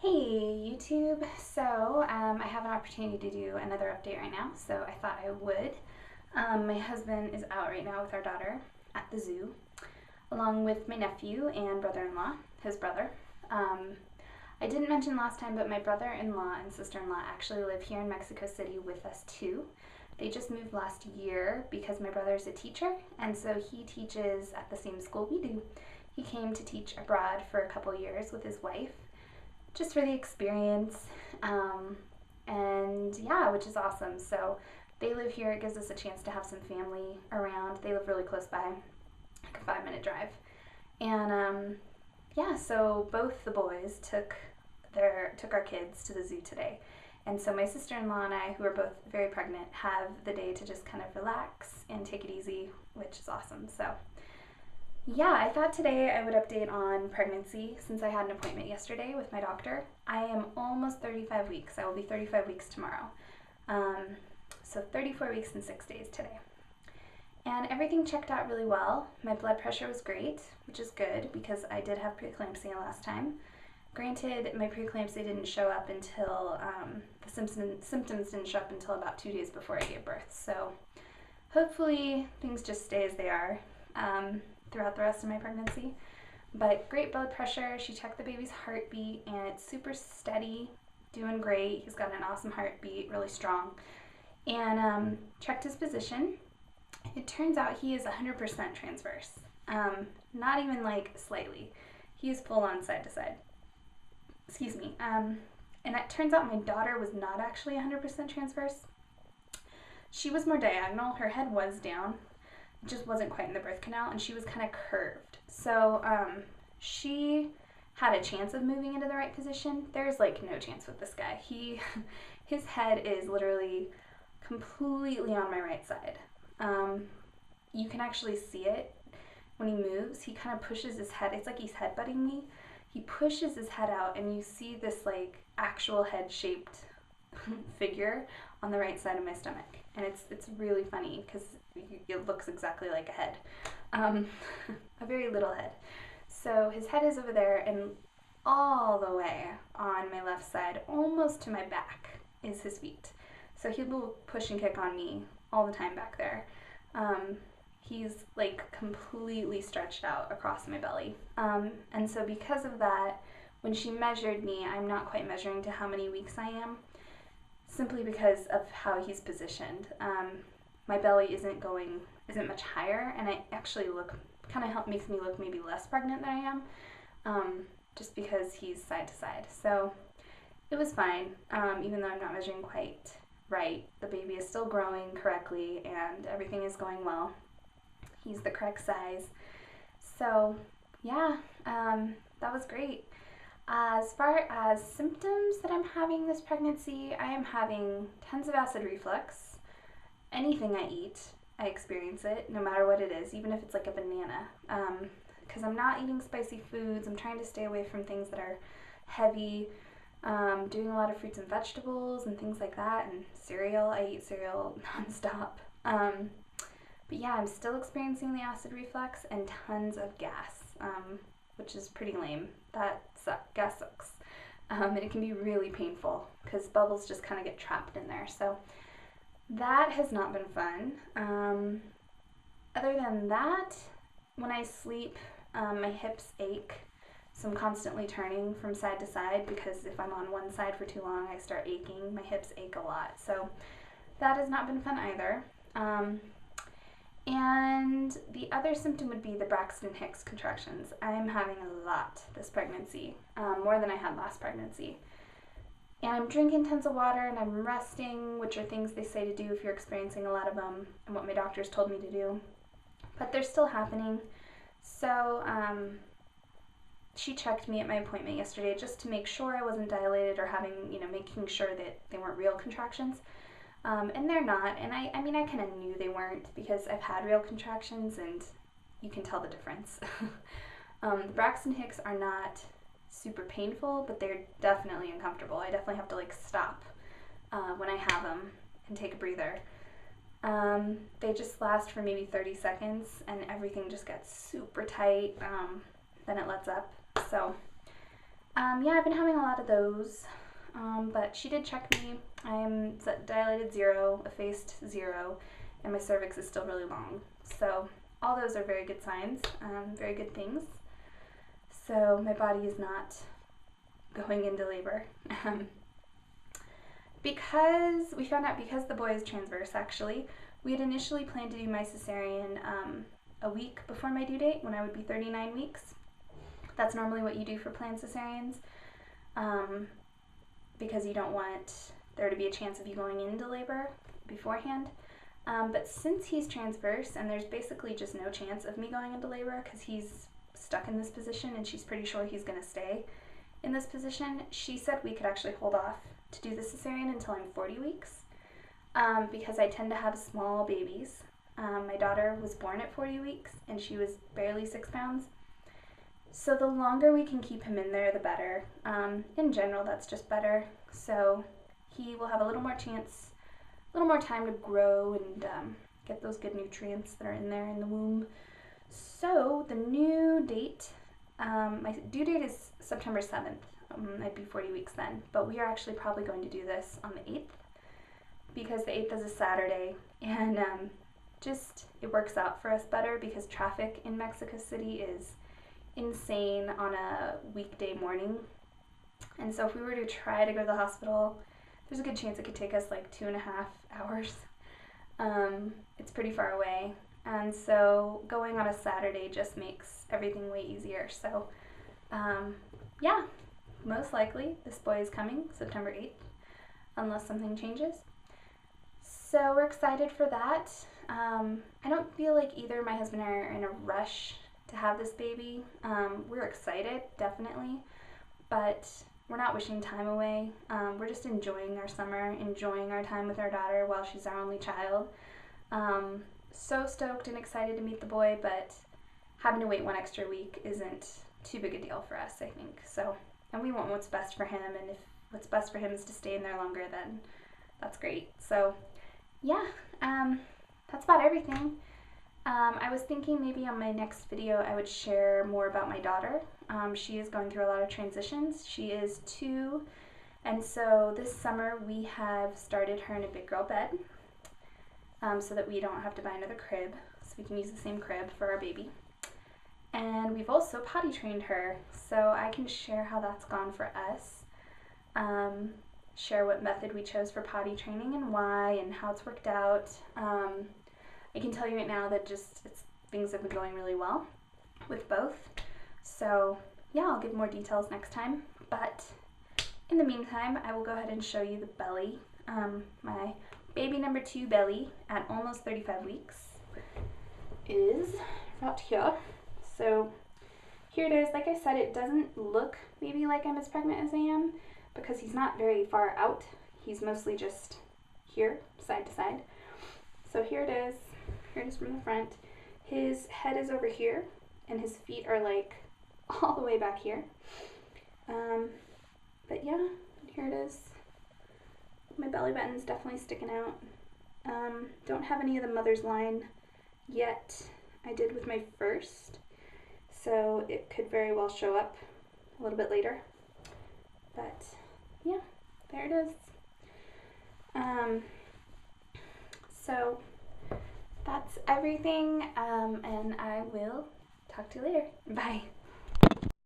Hey YouTube, I have an opportunity to do another update right now, so I thought I would. My husband is out right now with our daughter at the zoo, along with my nephew and brother-in-law, his brother. I didn't mention last time, but my brother-in-law and sister-in-law actually live here in Mexico City with us too. They just moved last year because my brother's a teacher, and so he teaches at the same school we do. He came to teach abroad for a couple years with his wife, just for the experience, and yeah, which is awesome. So they live here. It gives us a chance to have some family around. They live really close by, like a 5-minute drive. And yeah, so both the boys took our kids to the zoo today. And so my sister-in-law and I, who are both very pregnant, have the day to just kind of relax and take it easy, which is awesome. So yeah, I thought today I would update on pregnancy since I had an appointment yesterday with my doctor. I am almost 35 weeks. I will be 35 weeks tomorrow. So 34 weeks and 6 days today. And everything checked out really well. My blood pressure was great, which is good because I did have preeclampsia last time. Granted, my preeclampsia didn't show up until, the symptoms didn't show up until about 2 days before I gave birth. So hopefully things just stay as they are throughout the rest of my pregnancy. But great blood pressure. She checked the baby's heartbeat and it's super steady, doing great. He's got an awesome heartbeat, really strong. And checked his position. It turns out he is 100% transverse. Not even like slightly. He is full on side to side. Excuse me. And it turns out my daughter was not actually 100% transverse. She was more diagonal. Her head was down. It just wasn't quite in the birth canal, and she was kind of curved. So she had a chance of moving into the right position. There's like no chance with this guy. His head is literally completely on my right side. You can actually see it when he moves. He kind of pushes his head. It's like he's headbutting me. He pushes his head out, and you see this like actual head-shaped figure on the right side of my stomach, and it's really funny because it looks exactly like a head, a very little head. So his head is over there, and all the way on my left side, almost to my back, is his feet. So he will push and kick on me all the time back there. He's like completely stretched out across my belly. And so because of that, when she measured me, I'm not quite measuring to how many weeks I am, simply because of how he's positioned. My belly isn't much higher, and I actually makes me look maybe less pregnant than I am, just because he's side to side. So it was fine, even though I'm not measuring quite right. The baby is still growing correctly, and everything is going well. He's the correct size. So yeah, that was great. As far as symptoms that I'm having this pregnancy, I am having tons of acid reflux. Anything I eat, I experience it, no matter what it is, even if it's like a banana. Because I'm not eating spicy foods. I'm trying to stay away from things that are heavy. Doing a lot of fruits and vegetables and things like that, and cereal. I eat cereal nonstop. But yeah, I'm still experiencing the acid reflux and tons of gas, which is pretty lame. Gas sucks. And it can be really painful because bubbles just kind of get trapped in there. So that has not been fun. Other than that, when I sleep, my hips ache. So I'm constantly turning from side to side because if I'm on one side for too long, I start aching. My hips ache a lot. So that has not been fun either. And the other symptom would be the Braxton Hicks contractions. I'm having a lot this pregnancy, more than I had last pregnancy. And I'm drinking tons of water and I'm resting, which are things they say to do if you're experiencing a lot of them, and what my doctors told me to do. But they're still happening. So she checked me at my appointment yesterday just to make sure I wasn't dilated or making sure that they weren't real contractions. And they're not, and I mean, I kind of knew they weren't because I've had real contractions and you can tell the difference. The Braxton Hicks are not super painful, but they're definitely uncomfortable. I definitely have to like stop when I have them and take a breather. They just last for maybe 30 seconds and everything just gets super tight, then it lets up. So Yeah, I've been having a lot of those, but she did check me. I'm dilated 0, effaced 0, and my cervix is still really long. So all those are very good signs, very good things. So my body is not going into labor. Because we found out because the boy is transverse, actually, we had initially planned to do my cesarean a week before my due date when I would be 39 weeks. That's normally what you do for planned cesareans, because you don't want there to be a chance of you going into labor beforehand. But since he's transverse and there's basically just no chance of me going into labor because he's stuck in this position and she's pretty sure he's going to stay in this position, she said we could actually hold off to do the cesarean until I'm 40 weeks, because I tend to have small babies. My daughter was born at 40 weeks and she was barely 6 pounds. So the longer we can keep him in there, the better. In general, that's just better. So he will have a little more chance, a little more time to grow and get those good nutrients that are in there in the womb. So the new date, my due date is September 7th. I'd be 40 weeks then. But we are actually probably going to do this on the 8th because the 8th is a Saturday. And just it works out for us better because traffic in Mexico City is insane on a weekday morning. And so if we were to try to go to the hospital, there's a good chance it could take us like 2.5 hours. It's pretty far away. And so going on a Saturday just makes everything way easier. So yeah, most likely this boy is coming September 8th, unless something changes. So we're excited for that. I don't feel like either my husband and I are in a rush to have this baby. We're excited, definitely, but we're not wishing time away. We're just enjoying our summer, enjoying our time with our daughter while she's our only child. So stoked and excited to meet the boy, but having to wait 1 extra week isn't too big a deal for us, I think. So, and we want what's best for him, and if what's best for him is to stay in there longer, then that's great. So yeah, that's about everything. I was thinking maybe on my next video I would share more about my daughter. She is going through a lot of transitions. She is 2, and so this summer we have started her in a big girl bed, so that we don't have to buy another crib, so we can use the same crib for our baby. And we've also potty trained her, so I can share how that's gone for us, share what method we chose for potty training and why and how it's worked out. I can tell you right now that things have been going really well with both. So yeah, I'll give more details next time. But in the meantime, I will go ahead and show you the belly. My baby number 2 belly at almost 35 weeks is right here. So here it is. Like I said, it doesn't look maybe like I'm as pregnant as I am because he's not very far out. He's mostly just here, side to side. So here it is. Here it is from the front. His head is over here, and his feet are like all the way back here. But yeah, here it is. My belly button's definitely sticking out. Don't have any of the mother's line yet. I did with my first, so it could very well show up a little bit later. But yeah, there it is. So that's everything, and I will talk to you later. Bye.